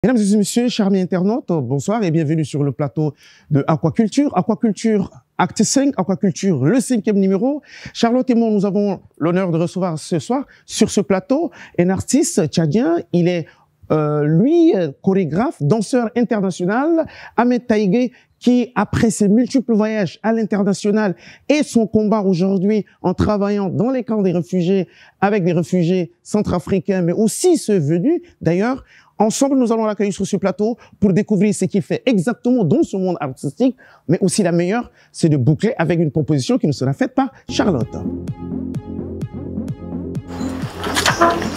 Mesdames et messieurs, chers amis internautes, bonsoir et bienvenue sur le plateau de Aquaculture. Aquaculture, acte 5, Aquaculture, le 5e numéro. Charlotte et moi, nous avons l'honneur de recevoir ce soir sur ce plateau un artiste tchadien. Il est, chorégraphe, danseur international, Ahmed Taïgué, qui, après ses multiples voyages à l'international et son combat aujourd'hui en travaillant dans les camps des réfugiés, avec des réfugiés centrafricains, mais aussi ceux venus d'ailleurs, ensemble, nous allons l'accueillir sur ce plateau pour découvrir ce qu'il fait exactement dans ce monde artistique, mais aussi la meilleure, c'est de boucler avec une proposition qui nous sera faite par Charlotte.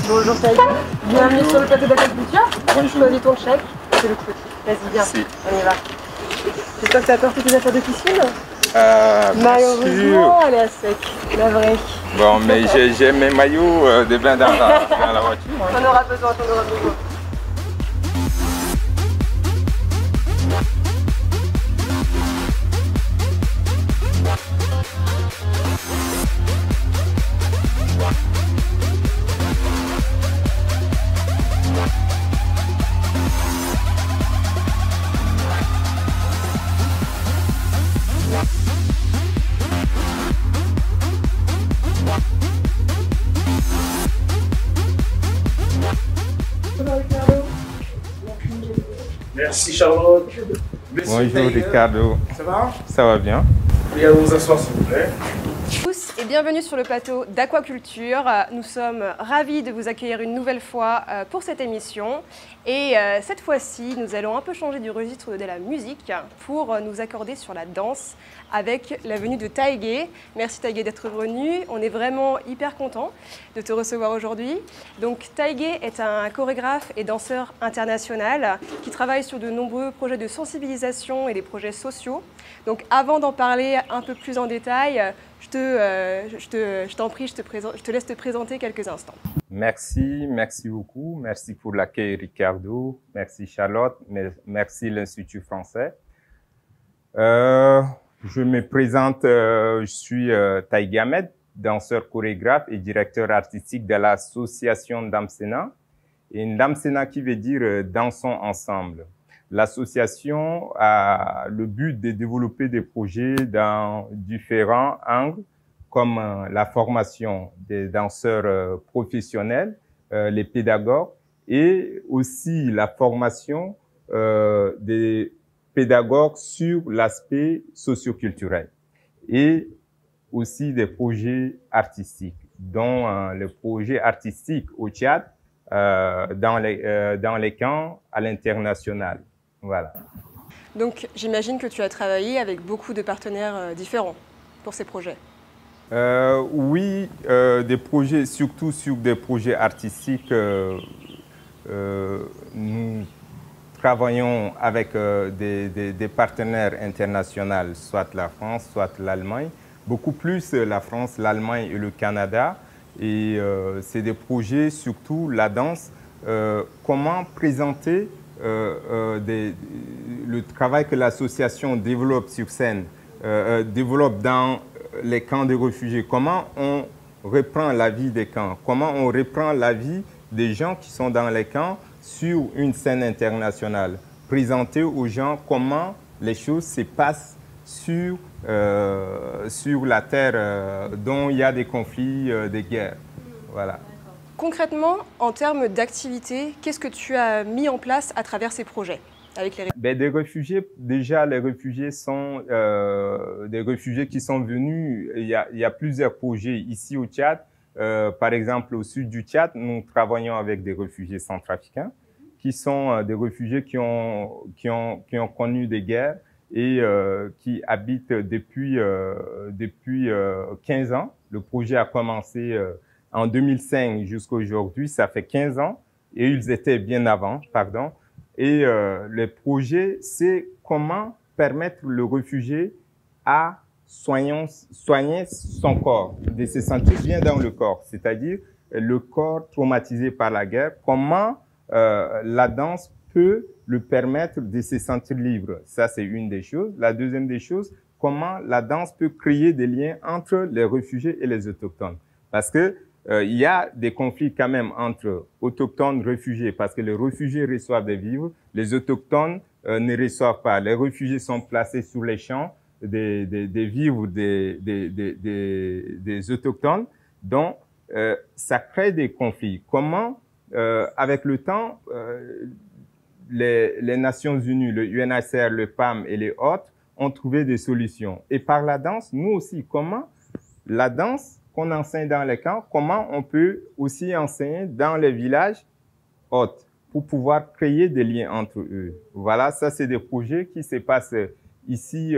Bonjour Taïgué, bienvenue sur le plateau d'Aquaculture. Choisis ton chèque, c'est le truc. Vas-y, viens, on y va. J'espère que tu as apporté tes affaires de piscine. Malheureusement, elle est à sec, la vraie. Bon, mais j'ai mes maillots de bain dans la voiture. T'en auras besoin, t'en auras besoin. Merci Charlotte. Bonjour Ricardo. Ça va? Ça va bien. Et à vous asseoir s'il vous plaît. Tous et bienvenue sur le plateau d'Aquaculture. Nous sommes ravis de vous accueillir une nouvelle fois pour cette émission. Et cette fois-ci, nous allons un peu changer du registre de la musique pour nous accorder sur la danse avec la venue de Taïgué. Merci Taïgué d'être venu. On est vraiment hyper content de te recevoir aujourd'hui. Donc Taïgué est un chorégraphe et danseur international qui travaille sur de nombreux projets de sensibilisation et des projets sociaux. Donc avant d'en parler un peu plus en détail, je t'en prie, je te laisse te présenter quelques instants. Merci beaucoup. Merci pour l'accueil Ricardo. Merci Charlotte. Merci l'Institut français. Je me présente, je suis Taïgué Ahmed, danseur chorégraphe et directeur artistique de l'association Damsena. Et Damsena qui veut dire dansons ensemble. L'association a le but de développer des projets dans différents angles, comme la formation des danseurs professionnels, les pédagogues, et aussi la formation des pédagogues sur l'aspect socioculturel, et aussi des projets artistiques, dont le projet artistique au Tchad, dans les camps à l'international. Voilà. Donc j'imagine que tu as travaillé avec beaucoup de partenaires différents pour ces projets. Oui, des projets, surtout sur des projets artistiques, nous travaillons avec des partenaires internationaux, soit la France, soit l'Allemagne, beaucoup plus la France, l'Allemagne et le Canada. Et c'est des projets, surtout la danse, comment présenter le travail que l'association développe sur scène, développe dans les camps de réfugiés, comment on reprend la vie des camps, comment on reprend la vie des gens qui sont dans les camps sur une scène internationale, présenter aux gens comment les choses se passent sur la terre dont il y a des conflits, des guerres. Voilà. Concrètement, en termes d'activité, qu'est-ce que tu as mis en place à travers ces projets avec les des réfugiés, déjà les réfugiés sont des réfugiés qui sont venus, il y a plusieurs projets ici au Tchad. Par exemple, au sud du Tchad, nous travaillons avec des réfugiés centrafricains qui sont des réfugiés qui ont connu des guerres et qui habitent depuis 15 ans. Le projet a commencé en 2005 jusqu'à aujourd'hui, ça fait 15 ans, et ils étaient bien avant, pardon. Et le projet, c'est comment permettre le réfugié à soigner son corps, de se sentir bien dans le corps, c'est-à-dire le corps traumatisé par la guerre, comment la danse peut le permettre de se sentir libre. Ça, c'est une des choses. La deuxième des choses, comment la danse peut créer des liens entre les réfugiés et les autochtones. Parce que il y a des conflits quand même entre autochtones, réfugiés, parce que les réfugiés reçoivent des vivres, les autochtones ne reçoivent pas. Les réfugiés sont placés sur les champs des vivres des autochtones, donc ça crée des conflits. Comment, avec le temps, les Nations Unies, le UNHCR, le PAM et les autres ont trouvé des solutions. Et par la danse, nous aussi, comment la danse qu'on enseigne dans les camps, comment on peut aussi enseigner dans les villages hôtes pour pouvoir créer des liens entre eux. Voilà, ça c'est des projets qui se passent ici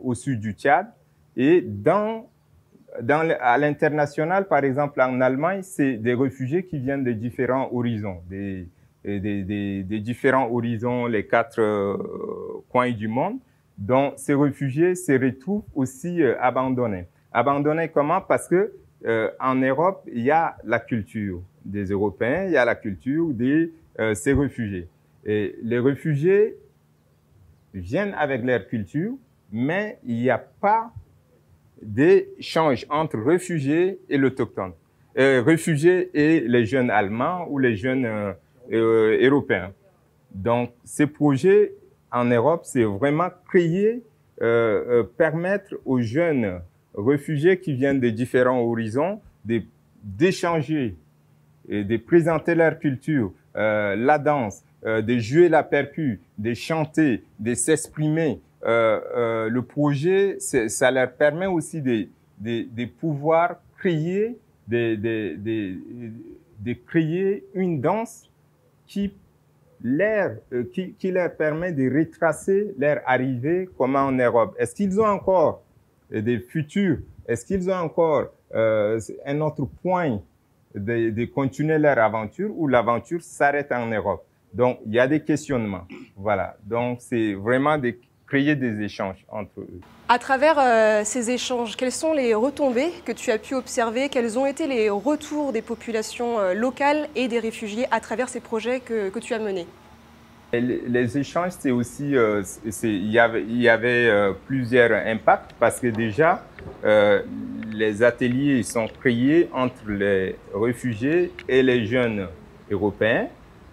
au sud du Tchad. Et à l'international, par exemple en Allemagne, c'est des réfugiés qui viennent de différents horizons, des différents horizons, les 4 coins du monde. Donc ces réfugiés se retrouvent aussi abandonnés. Abandonnés comment? Parce que en Europe, il y a la culture des Européens, il y a la culture de ces réfugiés. Et les réfugiés viennent avec leur culture, mais il n'y a pas d'échange entre réfugiés et l'autochtone. Réfugiés et les jeunes Allemands ou les jeunes Européens. Donc, ces projets en Europe, c'est vraiment créer, permettre aux jeunes réfugiés qui viennent de différents horizons d'échanger et de présenter leur culture, la danse, de jouer la percu, de chanter, de s'exprimer. Le projet, ça leur permet aussi de pouvoir créer, de créer une danse qui leur permet de retracer leur arrivée comme en Europe. Est-ce qu'ils ont encore des futurs? Est-ce qu'ils ont encore un autre point de continuer leur aventure ou l'aventure s'arrête en Europe? Donc, il y a des questionnements. Voilà. Donc, c'est vraiment de créer des échanges entre eux. À travers ces échanges, quelles sont les retombées que tu as pu observer? Quels ont été les retours des populations locales et des réfugiés à travers ces projets que tu as menés? Les échanges, c'est aussi, il y avait plusieurs impacts parce que déjà, les ateliers sont créés entre les réfugiés et les jeunes européens.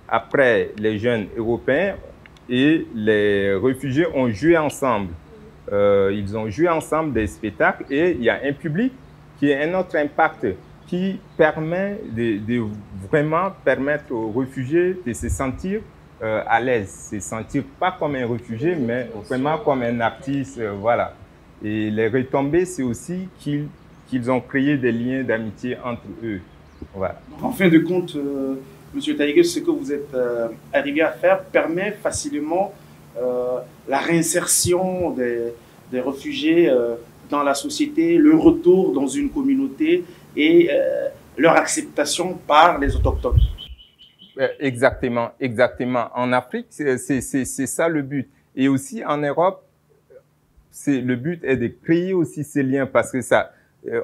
Après, les jeunes européens et les réfugiés ont joué ensemble. Ils ont joué ensemble des spectacles et il y a un public qui est un autre impact qui permet de vraiment permettre aux réfugiés de se sentir à l'aise, se sentir pas comme un réfugié, mais vraiment comme un artiste, voilà. Et les retombées, c'est aussi qu'ils ont créé des liens d'amitié entre eux. Voilà. En fin de compte, Monsieur Taïgué, ce que vous êtes arrivé à faire permet facilement la réinsertion des réfugiés dans la société, le retour dans une communauté et leur acceptation par les autochtones. Exactement, exactement. En Afrique, c'est ça le but. Et aussi en Europe, le but est de créer aussi ces liens parce que ça,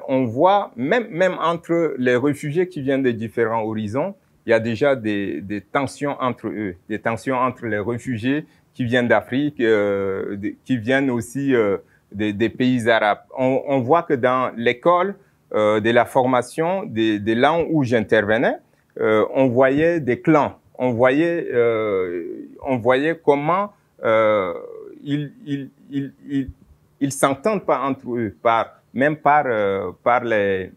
on voit même entre les réfugiés qui viennent de différents horizons, il y a déjà des tensions entre eux, des tensions entre les réfugiés qui viennent d'Afrique, qui viennent aussi des pays arabes. On voit que dans l'école de la formation des langues où j'intervenais, on voyait des clans, on voyait comment ils s'entendent pas entre eux, même par les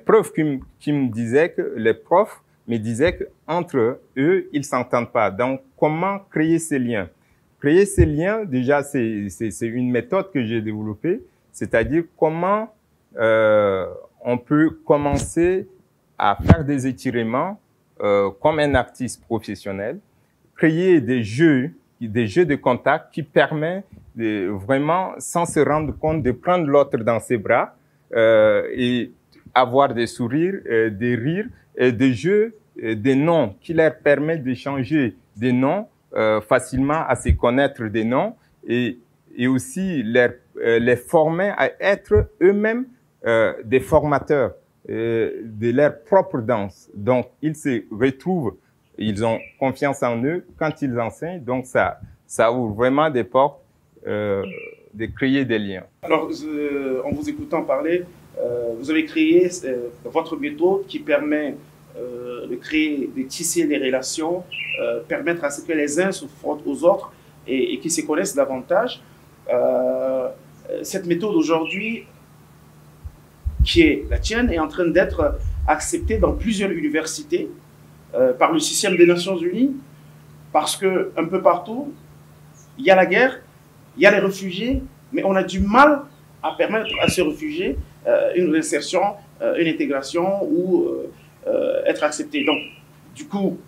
profs qui me disaient que les profs me disaient que entre eux ils s'entendent pas. Donc comment créer ces liens? Créer ces liens, déjà c'est une méthode que j'ai développée, c'est-à-dire comment on peut commencer à faire des étirements comme un artiste professionnel, créer des jeux de contact qui permettent de vraiment, sans se rendre compte, de prendre l'autre dans ses bras et avoir des sourires, des rires, et des jeux, des noms qui leur permettent d'échanger des noms facilement, à se connaître des noms et aussi les former à être eux-mêmes des formateurs de leur propre danse. Donc, ils se retrouvent, ils ont confiance en eux quand ils enseignent. Donc, ça ouvre vraiment des portes de créer des liens. Alors, en vous écoutant parler, Vous avez créé votre méthode qui permet de créer, de tisser des relations, permettre à ce que les uns se frottent aux autres et qu'ils se connaissent davantage. Cette méthode aujourd'hui, qui est la tienne, est en train d'être acceptée dans plusieurs universités par le système des Nations Unies, parce qu'un peu partout, il y a la guerre, il y a les réfugiés, mais on a du mal à permettre à ces réfugiés une insertion, une intégration ou être acceptés. Donc, du coup,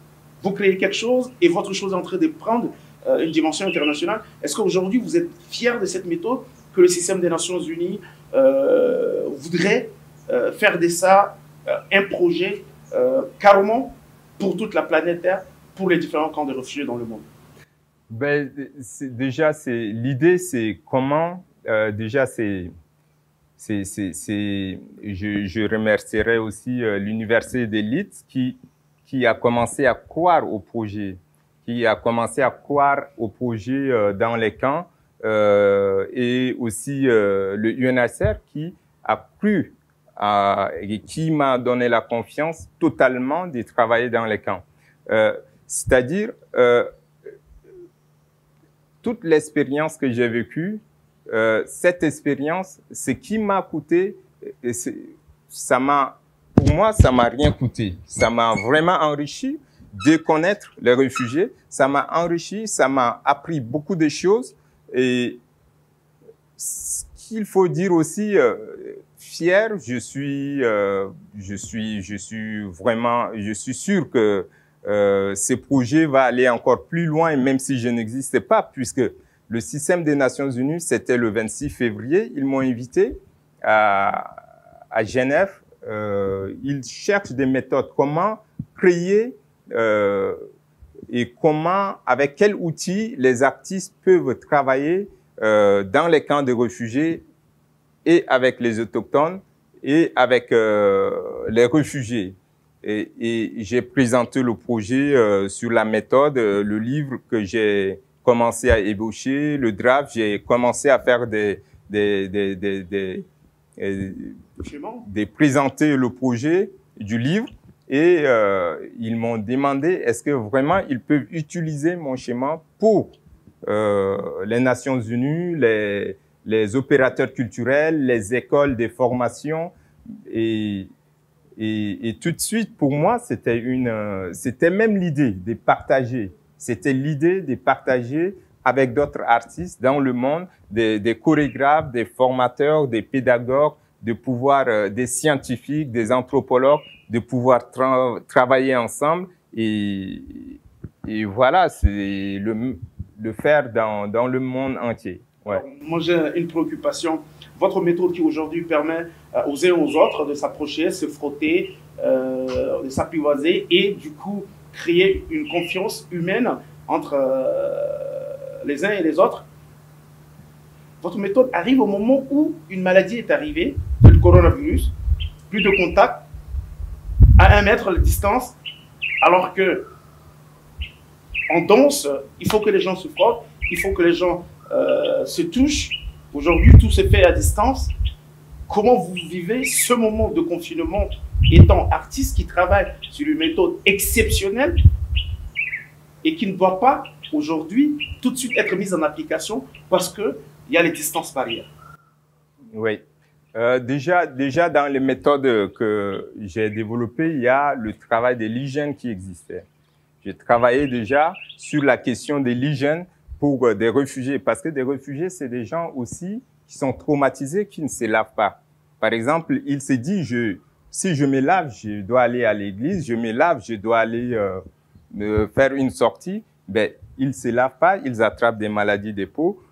vous créez quelque chose et votre chose est en train de prendre une dimension internationale. Est-ce qu'aujourd'hui, vous êtes fier de cette méthode que le système des Nations Unies voudrait faire de ça un projet carrément pour toute la planète Terre, pour les différents camps de réfugiés dans le monde? Ben, déjà, l'idée, c'est comment, déjà, je remercierai aussi l'université de Leeds qui a commencé à croire au projet, dans les camps, et aussi le UNHCR qui a cru et qui m'a donné la confiance totalement de travailler dans les camps. C'est-à-dire, toute l'expérience que j'ai vécue, cette expérience, ce qui m'a coûté, pour moi, ça m'a rien coûté. Ça m'a vraiment enrichi de connaître les réfugiés. Ça m'a enrichi, ça m'a appris beaucoup de choses. Et ce qu'il faut dire aussi, fier, je suis sûr que ce projet va aller encore plus loin, même si je n'existais pas, puisque le système des Nations Unies, c'était le 26 février. Ils m'ont invité à Genève. Ils cherchent des méthodes, comment créer et avec quels outils les artistes peuvent travailler dans les camps de réfugiés et avec les autochtones et avec les réfugiés. Et j'ai présenté le projet sur la méthode, le livre que j'ai commencé à ébaucher, le draft, j'ai commencé à faire présenter le projet du livre et ils m'ont demandé est-ce que vraiment ils peuvent utiliser mon schéma pour les Nations Unies, les opérateurs culturels, les écoles de formation et tout de suite, pour moi, c'était même l'idée de partager. C'était l'idée de partager avec d'autres artistes dans le monde, des chorégraphes, des formateurs, des pédagogues, de pouvoir, des scientifiques, des anthropologues, de pouvoir travailler ensemble. Et voilà, c'est le faire dans le monde entier. Ouais. Moi, j'ai une préoccupation. Votre méthode qui aujourd'hui permet aux uns et aux autres de s'approcher, se frotter, de s'apprivoiser et du coup créer une confiance humaine entre les uns et les autres. Votre méthode arrive au moment où une maladie est arrivée, le coronavirus, plus de contact, à 1 mètre de distance, alors que en danse, il faut que les gens se frottent, il faut que les gens se touchent. Aujourd'hui, tout se fait à distance. Comment vous vivez ce moment de confinement étant artiste qui travaille sur une méthode exceptionnelle et qui ne doit pas aujourd'hui tout de suite être mise en application parce qu'il y a les distances barrières? Oui. Déjà, dans les méthodes que j'ai développées, il y a le travail de l'hygiène qui existait. J'ai travaillé déjà sur la question de l'hygiène pour des réfugiés, parce que des réfugiés, c'est des gens aussi qui sont traumatisés, qui ne se lavent pas. Par exemple, il se dit, si je me lave, je dois aller à l'église, je me lave, je dois aller faire une sortie. Ben, ils ne se lavent pas, ils attrapent des maladies de peau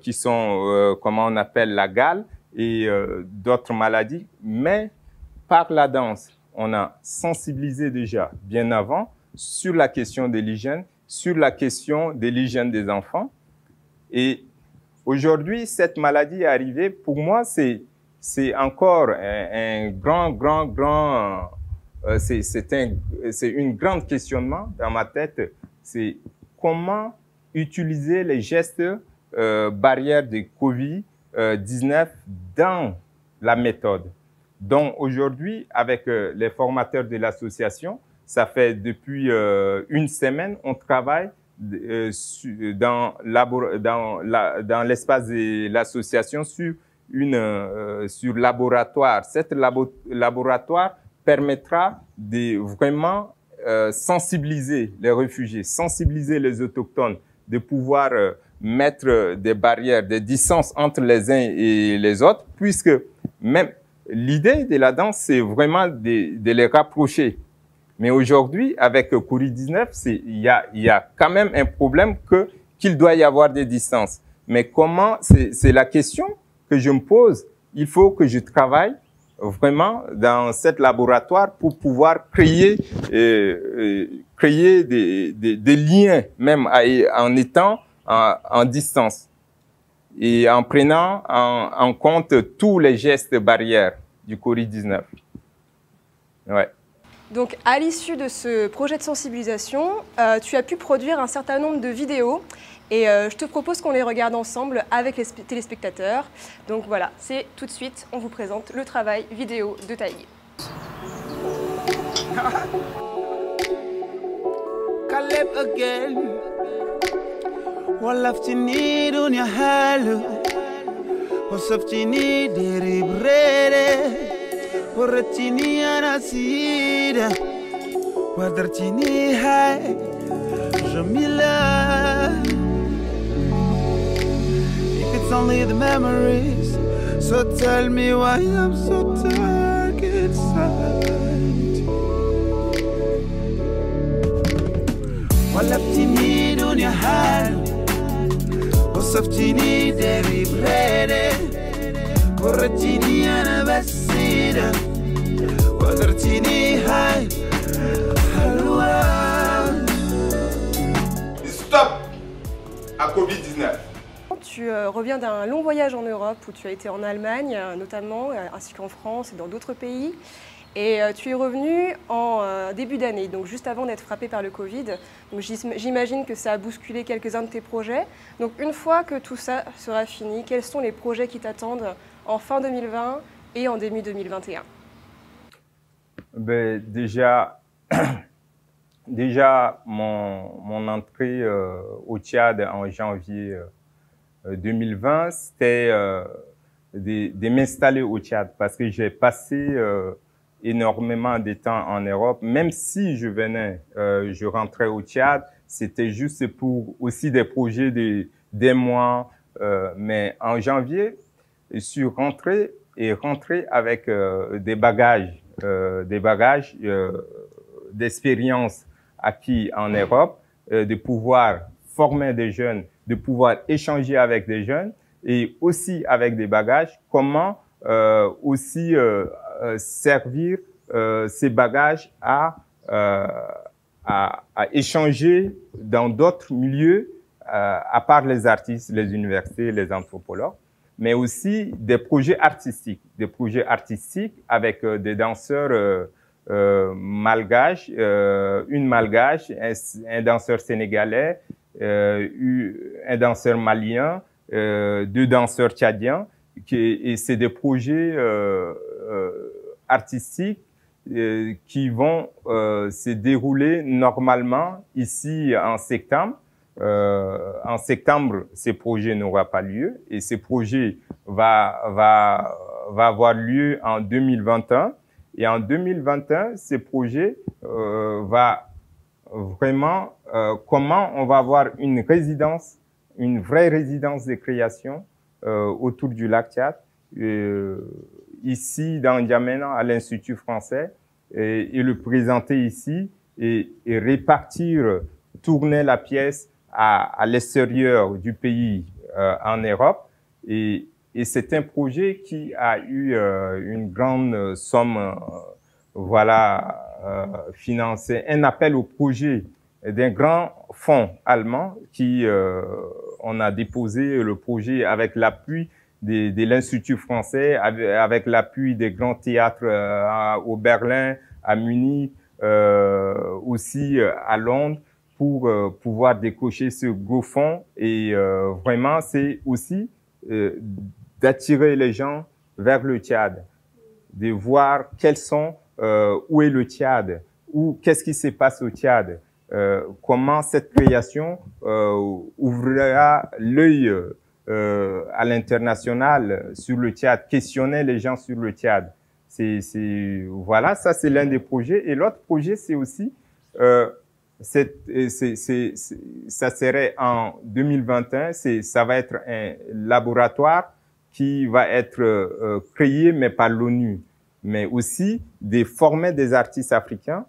qui sont, comment on appelle, la gale et d'autres maladies. Mais par la danse, on a sensibilisé déjà bien avant sur la question de l'hygiène, sur la question de l'hygiène des enfants. Et aujourd'hui, cette maladie est arrivée. Pour moi, c'est encore un grand, c'est une grande questionnement dans ma tête. C'est comment utiliser les gestes barrières de Covid-19 dans la méthode. Donc aujourd'hui, avec les formateurs de l'association, ça fait depuis une semaine, on travaille dans l'espace de l'association sur laboratoire. Cet laboratoire permettra de vraiment sensibiliser les réfugiés, sensibiliser les autochtones, de pouvoir mettre des barrières, des distances entre les uns et les autres, puisque même l'idée de la danse, c'est vraiment de les rapprocher. Mais aujourd'hui, avec Covid-19, il y a quand même un problème qu'il doit y avoir des distances. Mais comment, c'est la question que je me pose. Il faut que je travaille vraiment dans cet laboratoire pour pouvoir créer des liens, même en étant en distance et en prenant en compte tous les gestes barrières du Covid-19. Ouais. Donc, à l'issue de ce projet de sensibilisation, tu as pu produire un certain nombre de vidéos et je te propose qu'on les regarde ensemble avec les téléspectateurs. Donc voilà, c'est tout de suite, on vous présente le travail vidéo de Taïgué. ورتيني أنا سيدة ودرتيني هاي جميلة. If it's only the memories, so tell me why I'm so dark inside. ولفتيني دنيا حال وصفتيني داري بريدة ورتيني أنا بسيدة ودرتيني هاي حلوة. Stop à Covid-19. Tu reviens d'un long voyage en Europe où tu as été en Allemagne notamment, ainsi qu'en France et dans d'autres pays. Et tu es revenu en début d'année, donc juste avant d'être frappé par le Covid. Donc j'imagine que ça a bousculé quelques-uns de tes projets. Donc une fois que tout ça sera fini, quels sont les projets qui t'attendent en fin 2020 et en début 2021? Ben, déjà mon entrée au Tchad en janvier 2020, c'était de m'installer au Tchad parce que j'ai passé énormément de temps en Europe. Même si je venais, je rentrais au Tchad, c'était juste pour aussi des projets d'un mois. Mais en janvier, je suis rentré avec des bagages d'expérience acquis en Europe, de pouvoir former des jeunes, de pouvoir échanger avec des jeunes et aussi avec des bagages, comment aussi servir ces bagages à échanger dans d'autres milieux, à part les artistes, les universités, les anthropologues, mais aussi des projets artistiques avec des danseurs malgaches, une malgache, un danseur sénégalais, un danseur malien, deux danseurs tchadiens, et c'est des projets artistiques qui vont se dérouler normalement ici en septembre. En septembre, ce projet n'aura pas lieu et ce projet va avoir lieu en 2021. Et en 2021, ce projet va vraiment comment on va avoir une résidence, une vraie résidence de création autour du lac Tchad, ici dans N'Djamena à l'Institut français, et le présenter ici et répartir, tourner la pièce à l'extérieur du pays, en Europe. Et c'est un projet qui a eu une grande somme, financée, un appel au projet d'un grand fonds allemand qui, on a déposé le projet avec l'appui de l'Institut français, avec l'appui des grands théâtres au Berlin, à Munich, aussi à Londres, pour pouvoir décocher ce gros fonds. Et vraiment, c'est aussi d'attirer les gens vers le Tchad. de voir où est le Tchad, qu'est-ce qui se passe au Tchad, comment cette création ouvrira l'œil à l'international sur le Tchad, questionner les gens sur le Tchad. Voilà, ça c'est l'un des projets. Et l'autre projet, c'est aussi, ça serait en 2021, ça va être un laboratoire qui va être créé, mais par l'ONU, mais aussi de former des artistes africains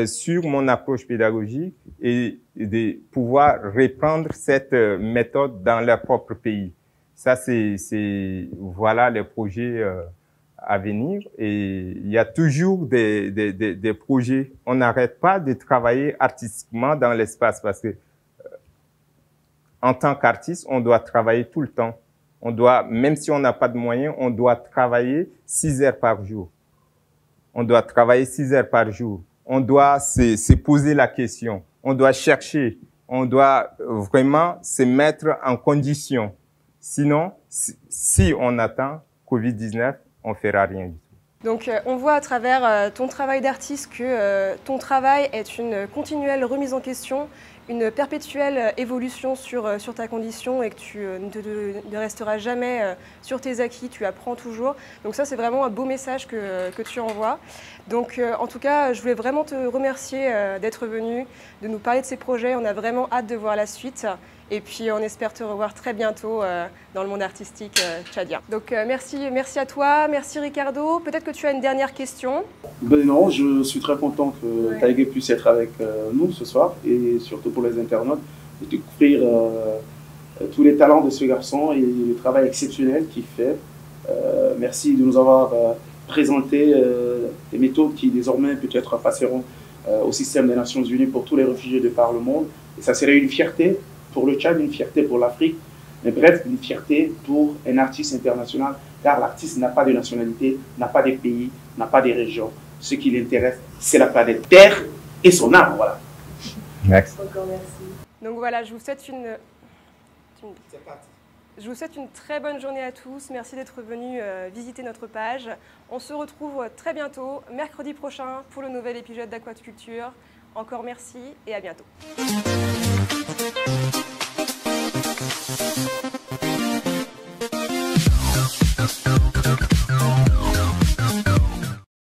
sur mon approche pédagogique et de pouvoir reprendre cette méthode dans leur propre pays. Ça, voilà les projets à venir. Et il y a toujours des projets. On n'arrête pas de travailler artistiquement dans l'espace parce que en tant qu'artiste, on doit travailler tout le temps. Même si on n'a pas de moyens, on doit travailler 6 heures par jour. On doit travailler 6 heures par jour. On doit se poser la question. On doit chercher. On doit vraiment se mettre en condition. Sinon, si on attend Covid-19, on fera rien du tout. Donc on voit à travers ton travail d'artiste que ton travail est une continuelle remise en question, une perpétuelle évolution sur ta condition et que tu ne resteras jamais sur tes acquis, tu apprends toujours. Donc ça, c'est vraiment un beau message que tu envoies. Donc en tout cas, je voulais vraiment te remercier d'être venu, de nous parler de ces projets. On a vraiment hâte de voir la suite. Et puis on espère te revoir très bientôt dans le monde artistique tchadien. Donc merci à toi, merci Ricardo. Peut-être que tu as une dernière question. Ben non, je suis très content que Taïgué puisse être avec nous ce soir et surtout pour les internautes, de découvrir tous les talents de ce garçon et le travail exceptionnel qu'il fait. Merci de nous avoir présenté des méthodes qui désormais peut-être passeront au système des Nations Unies pour tous les réfugiés de par le monde. Et ça serait une fierté pour le Tchad, une fierté pour l'Afrique, mais bref, une fierté pour un artiste international, car l'artiste n'a pas de nationalité, n'a pas de pays, n'a pas de région. Ce qui l'intéresse, c'est la planète Terre et son âme, voilà. Merci. Encore merci. Donc voilà, je vous souhaite une très bonne journée à tous. Merci d'être venus visiter notre page. On se retrouve très bientôt, mercredi prochain, pour le nouvel épisode d'Aquaculture. Encore merci et à bientôt.